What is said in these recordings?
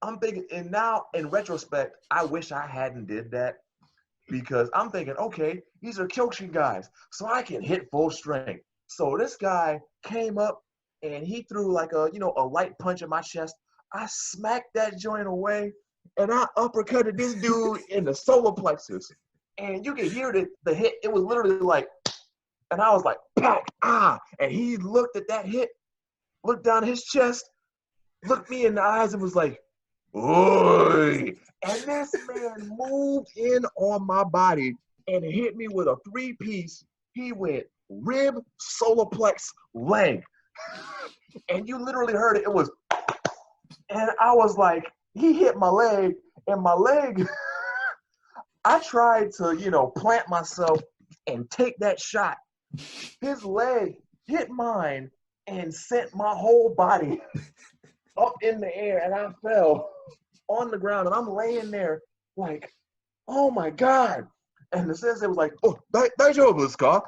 I'm thinking, and now in retrospect, I wish I hadn't did that because I'm thinking, okay, these are Kyokushin guys, so I can hit full strength. So this guy came up and he threw like a light punch in my chest. I smacked that joint away and I uppercutted this dude in the solar plexus. And you could hear the hit. It was literally like, and I was like, pack, and he looked at that hit, looked down his chest, looked me in the eyes and was like, oi. And this man moved in on my body and hit me with a 3-piece. He went rib, solar plex, leg. And you literally heard it. It was, and I was like, he hit my leg, and my leg, I tried to, plant myself and take that shot. His leg hit mine and sent my whole body up in the air, and I fell on the ground, and I'm laying there like, oh my God. And the sensei was like, oh, daijoubu desu ka?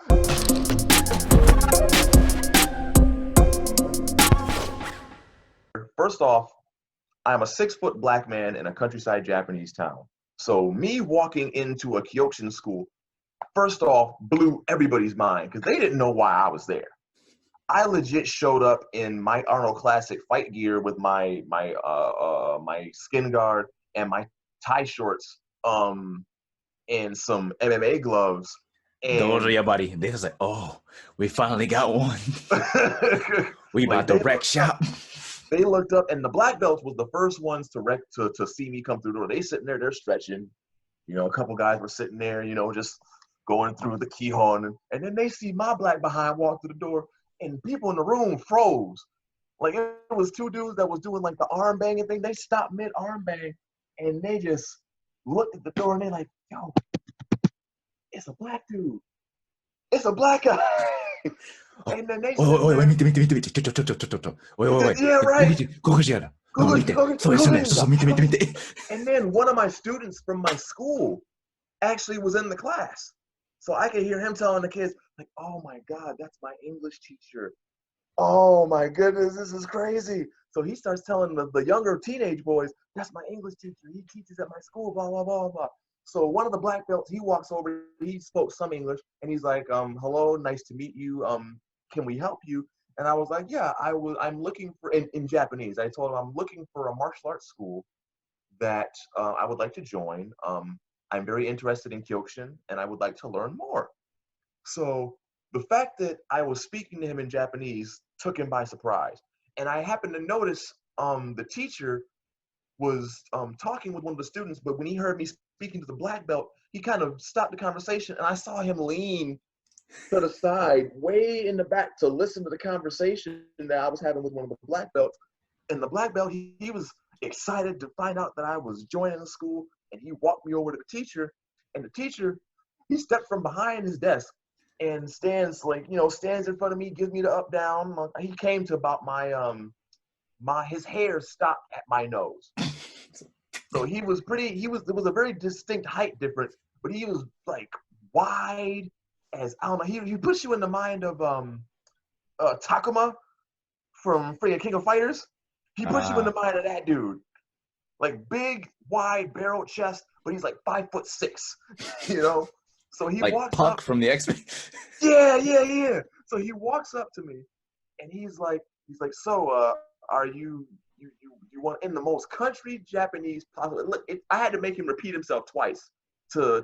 First off, I'm a 6-foot black man in a countryside Japanese town. So me walking into a Kyokushin school, first off, blew everybody's mind because they didn't know why I was there. I legit showed up in my Arnold Classic fight gear with my skin guard and my tie shorts, and some MMA gloves. Those are And your buddy. They was like, oh, we finally got one. We like about to wreck shop. They looked up, and the black belts was the first ones to see me come through the door. They sitting there, they're stretching. A couple guys were sitting there, just going through the keyhole, and then they see my black behind walk through the door, and people in the room froze. Like it was 2 dudes that was doing like the arm banging thing. They stopped mid arm bang, and they just looked at the door, and they like, yo, it's a black dude. It's a black guy. And then they said, wait, 見て。おい。yeah, right. ここじゃだ。見て。そう、見て。And then one of my students from my school actually was in the class. So I could hear him telling the kids, like, oh my God, that's my English teacher. Oh my goodness, this is crazy. So he starts telling the younger teenage boys, that's my English teacher. He teaches at my school, blah, blah, blah, blah. So one of the black belts, he walks over, he spoke some English, and he's like, hello, nice to meet you. Can we help you? And I was like, yeah, I'm looking for, in Japanese, I told him I'm looking for a martial arts school that I would like to join. I'm very interested in Kyokushin, and I would like to learn more. So the fact that I was speaking to him in Japanese took him by surprise. And I happened to notice the teacher was talking with one of the students, but when he heard me speaking to the black belt, he kind of stopped the conversation, and I saw him lean to the side, way in the back, to listen to the conversation that I was having with one of the black belts. And the black belt, he was excited to find out that I was joining the school, and he walked me over to the teacher, and the teacher, he stepped from behind his desk and stands in front of me, gives me the up down. He came to about his hair stopped at my nose. So there was a very distinct height difference, but he was like wide as, I don't know, he puts you in the mind of Takuma from freaking King of Fighters. He puts you in the mind of that dude. Like big, wide, barrel chest, but he's like 5'6", So he like walks Puck up from the X-Men. Yeah. So he walks up to me, and he's like, so are you want in the most country Japanese possible? Look, I had to make him repeat himself twice to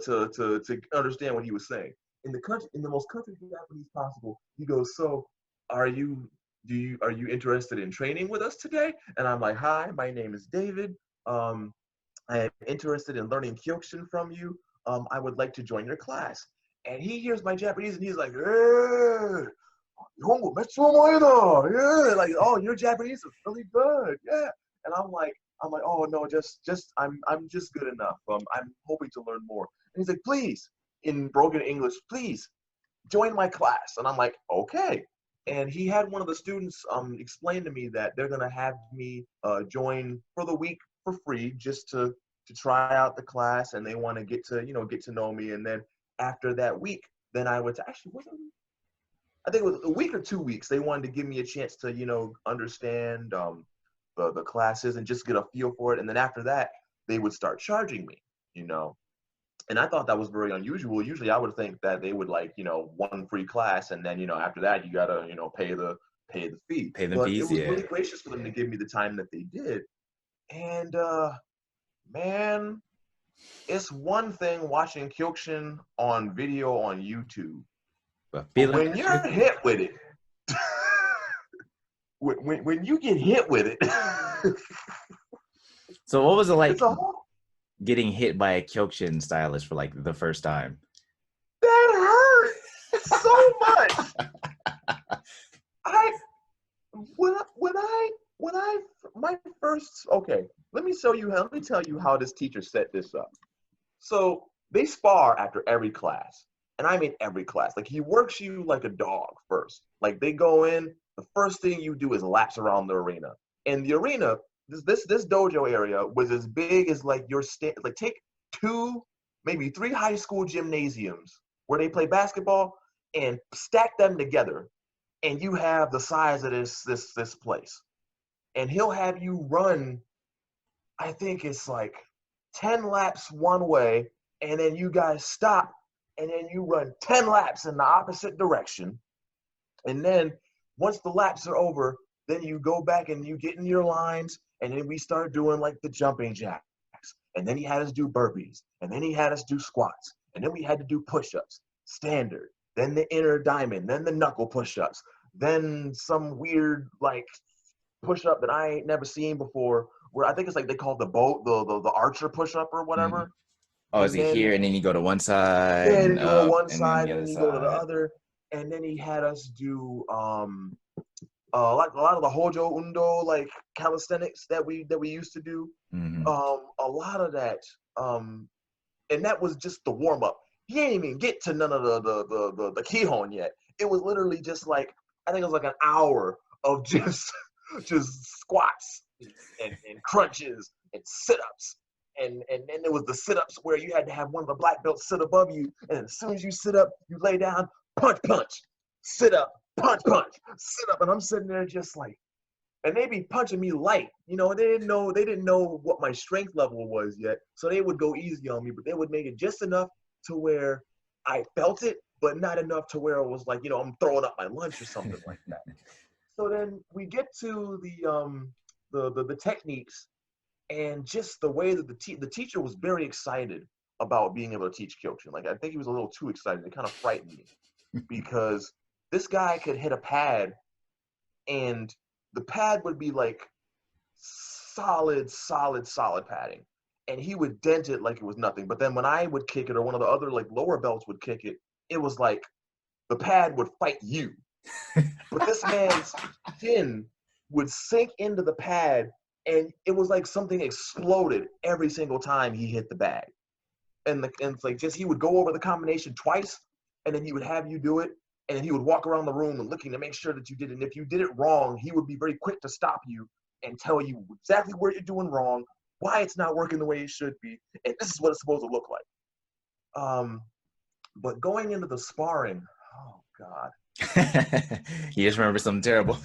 understand what he was saying. In the most country Japanese possible, he goes, so are you interested in training with us today? And I'm like, hi, my name is David. I am interested in learning Kyokushin from you. I would like to join your class. And he hears my Japanese, and he's like, yeah, like, oh, your Japanese is really good, yeah. And I'm like, oh no, I'm just good enough. I'm hoping to learn more. And he's like, please, in broken English, please join my class. And I'm like, okay. And he had one of the students explain to me that they're gonna have me join for the week for free, just to try out the class, and they want to get to know me. And then after that week, then I would actually, I think it was a week or 2 weeks. They wanted to give me a chance to understand the classes and just get a feel for it. And then after that, they would start charging me, And I thought that was very unusual. Usually I would think that they would like, one free class, and then, after that you gotta, pay the fee. Pay them But it fees, was yeah. really gracious for them to give me the time that they did. And man, it's one thing watching Kyokushin on video on YouTube. But When you're hit with it, when you get hit with it. So what was it like whole, getting hit by a Kyokushin stylist for like the first time? that hurt so much. Let me tell you how this teacher set this up. So they spar after every class, and I mean every class. Like, he works you like a dog first. Like, they go in, the first thing you do is laps around the arena. And the arena, this dojo area was as big as like like take 2, maybe 3 high school gymnasiums where they play basketball and stack them together, and you have the size of this place. And he'll have you run, I think it's like 10 laps one way, and then you guys stop, and then you run 10 laps in the opposite direction. And then once the laps are over, then you go back and you get in your lines, and then we start doing like the jumping jacks. And then he had us do burpees, and then he had us do squats, and then we had to do push-ups, standard, then the inner diamond, then the knuckle push-ups, then some weird like push-up that I ain't never seen before, where I think it's like they call the boat, the archer push-up or whatever. Mm-hmm. Oh, is he here, and then you go to one side? Yeah, you go to one and side, and then you go to the other. And then he had us do like a lot of the Hojo Undo, like calisthenics that we used to do. Mm-hmm. A lot of that, and that was just the warm up. He ain't even get to none of the Kihon yet. It was literally just like, I think it was like an hour of just squats and crunches and sit-ups. And then there was the sit-ups where you had to have one of the black belts sit above you, and as soon as you sit up, you lay down, punch, sit up, punch, sit up. And I'm sitting there just like, and they be punching me light. They didn't know what my strength level was yet. So they would go easy on me, but they would make it just enough to where I felt it, but not enough to where it was like, I'm throwing up my lunch or something like that. So then we get to the techniques, and just the way that the teacher was very excited about being able to teach Kyokushin. Like, I think he was a little too excited. It kind of frightened me because this guy could hit a pad, and the pad would be like solid padding, and he would dent it like it was nothing. But then when I would kick it, or one of the other like lower belts would kick it, it was like the pad would fight you. But this man's chin would sink into the pad, and it was like something exploded every single time he hit the bag. And it's like, just, he would go over the combination twice, and then he would have you do it, and then he would walk around the room and looking to make sure that you did it. And if you did it wrong, he would be very quick to stop you and tell you exactly where you're doing wrong, why it's not working the way it should be, and this is what it's supposed to look like. But going into the sparring, oh God. You just remember something terrible.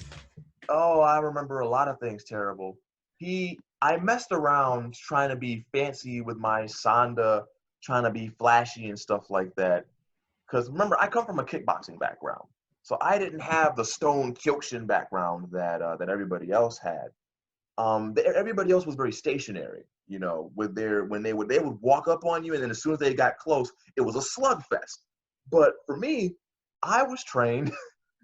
Oh, I remember a lot of things terrible. I messed around trying to be fancy with my Sanda, trying to be flashy and stuff like that. Because remember, I come from a kickboxing background. So I didn't have the stone Kyokushin background that everybody else had. Everybody else was very stationary, with when they would walk up on you, and then as soon as they got close, it was a slugfest. But for me, I was trained,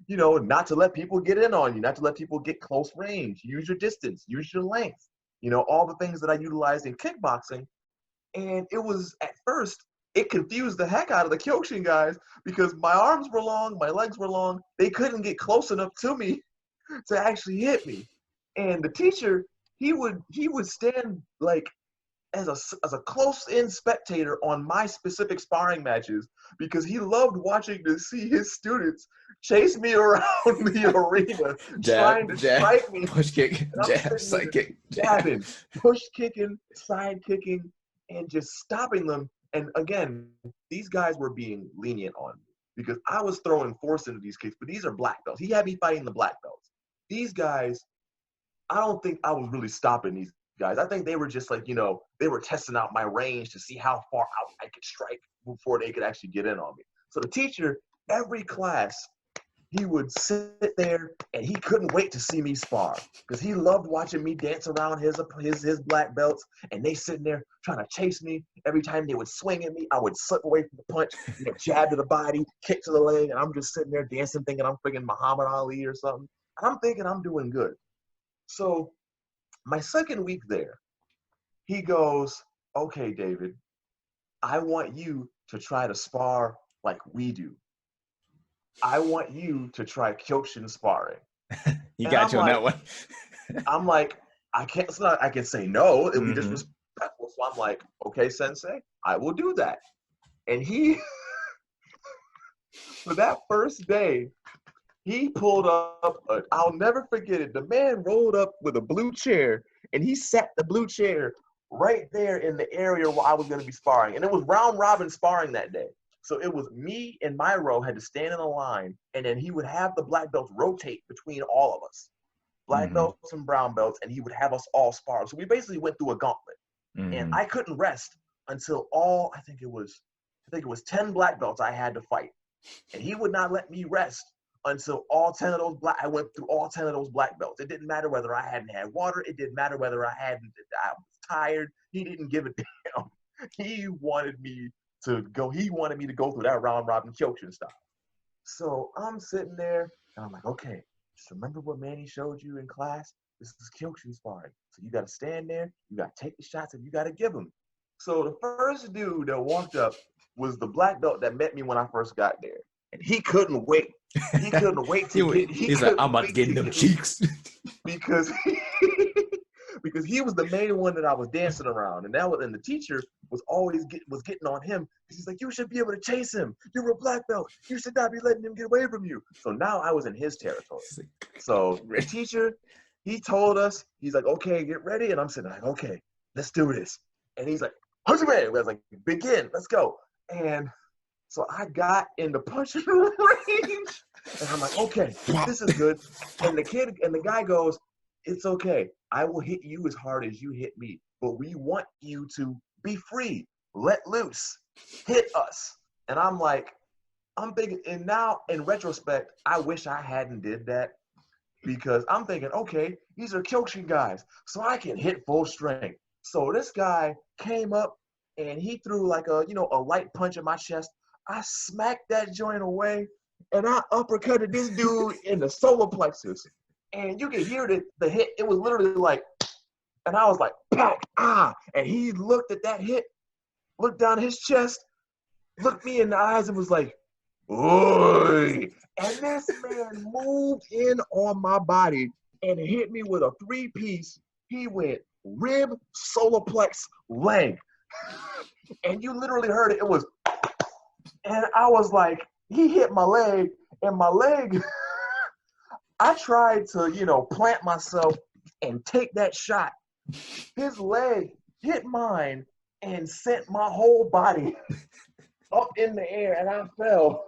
not to let people get in on you, not to let people get close range, use your distance, use your length, all the things that I utilized in kickboxing. And it was, at first, it confused the heck out of the Kyokushin guys, because my arms were long, my legs were long. They couldn't get close enough to me to actually hit me. And the teacher, he would stand like as a close-in spectator on my specific sparring matches, because he loved watching to see his students chase me around the arena, trying to strike me. Push kick, jab, side kick, jabbing, push kicking, side kicking, and just stopping them. And again, these guys were being lenient on me because I was throwing force into these kicks, but these are black belts. He had me fighting the black belts. These guys, I don't think I was really stopping these guys. I think they were just like, they were testing out my range to see how far out I could strike before they could actually get in on me. So the teacher, every class, he would sit there and he couldn't wait to see me spar because he loved watching me dance around his black belts, and they sitting there trying to chase me. Every time they would swing at me, I would slip away from the punch, jab to the body, kick to the leg, and I'm just sitting there dancing thinking I'm freaking Muhammad Ali or something. And I'm thinking I'm doing good. So my second week there, he goes, okay, David, I want you to try to spar like we do. I want you to try Kyokushin sparring. He And got you on that one. I'm like, I can't, it's not, I can say no. It would be Mm-hmm. disrespectful. So I'm like, okay, sensei, I will do that. And he, for that first day, he pulled up, I'll never forget it. The man rolled up with a blue chair and he sat the blue chair right there in the area where I was going to be sparring. And it was round robin sparring that day. So it was me and my row had to stand in a line, and then he would have the black belts rotate between all of us, black belts and brown belts, and he would have us all spar. So we basically went through a gauntlet, and I couldn't rest until I think it was 10 black belts I had to fight, and he would not let me rest until I went through all 10 of those black belts. It didn't matter whether I hadn't had water. It didn't matter whether I was tired. He didn't give a damn. He wanted me to go through that round robin Kyokushin style. So I'm sitting there and I'm like, okay, just remember what Manny showed you in class? This is Kyokushin sparring. So you got to stand there, you got to take the shots, and you got to give them. So the first dude that walked up was the black belt that met me when I first got there. And he couldn't wait. He couldn't wait to get. He's like, I'm about to get in them cheeks. Because he was the main one that I was dancing around, and the teacher was always getting on him. He's like, you should be able to chase him. You're a black belt. You should not be letting him get away from you. So now I was in his territory. So the teacher, he told us, he's like, okay, get ready. And I'm sitting like, okay, let's do this. And he's like, Hajime. I was like, begin, let's go. And so I got in the punching range, and I'm like, okay, this is good. And the guy goes, it's okay. I will hit you as hard as you hit me, but we want you to be free, let loose, hit us. And I'm like, I'm thinking, and now in retrospect, I wish I hadn't did that, because I'm thinking, okay, these are Kyokushin guys, so I can hit full strength. So this guy came up and he threw like a light punch in my chest. I smacked that joint away, and I uppercutted this dude in the solar plexus. And you could hear the hit. It was literally like, and I was like, pack, and he looked at that hit, looked down his chest, looked me in the eyes, and was like, oi. And this man moved in on my body and hit me with a 3-piece. He went rib, solar plex, leg. And you literally heard it. It was, and I was like, he hit my leg, and my leg, I tried to, plant myself and take that shot. His leg hit mine and sent my whole body up in the air, and I fell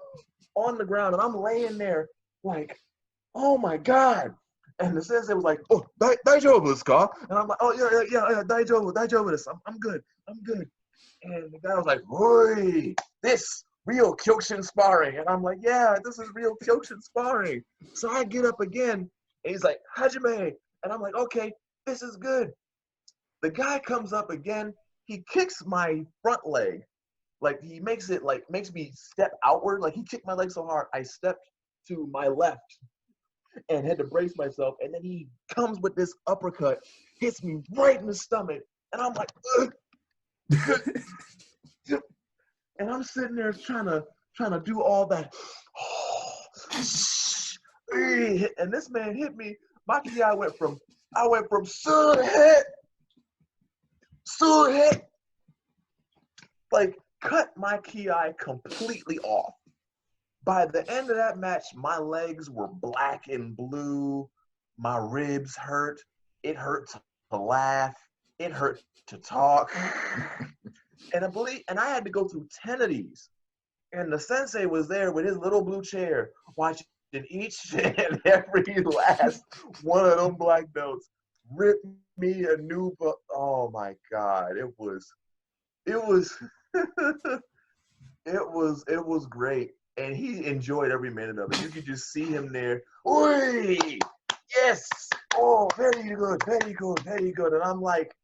on the ground, and I'm laying there like, oh my God. And the sensei was like, oh, daijoubu desu ka? And I'm like, oh, yeah, daijoubu desu. I'm good. And the guy was like, oi, this real Kyokushin sparring. And I'm like, yeah, this is real Kyokushin sparring. So I get up again, and he's like, Hajime. And I'm like, okay, this is good. The guy comes up again. He kicks my front leg. Like, he makes me step outward. Like, he kicked my leg so hard, I stepped to my left and had to brace myself. And then he comes with this uppercut, hits me right in the stomach. And I'm like, ugh. And I'm sitting there trying to do all that. And this man hit me. My ki went from hit, like, cut my ki completely off. By the end of that match, my legs were black and blue. My ribs hurt. It hurt to laugh. It hurt to talk. And I had to go through 10 of these. And the sensei was there with his little blue chair, watching each and every last one of them black belts. rip me a new book. Oh my God. It was it was great. And he enjoyed every minute of it. You could just see him there. Oi! Yes! Oh, very good, very good, very good. And I'm like,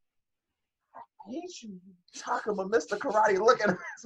he should talk about Mr. Karate looking at us.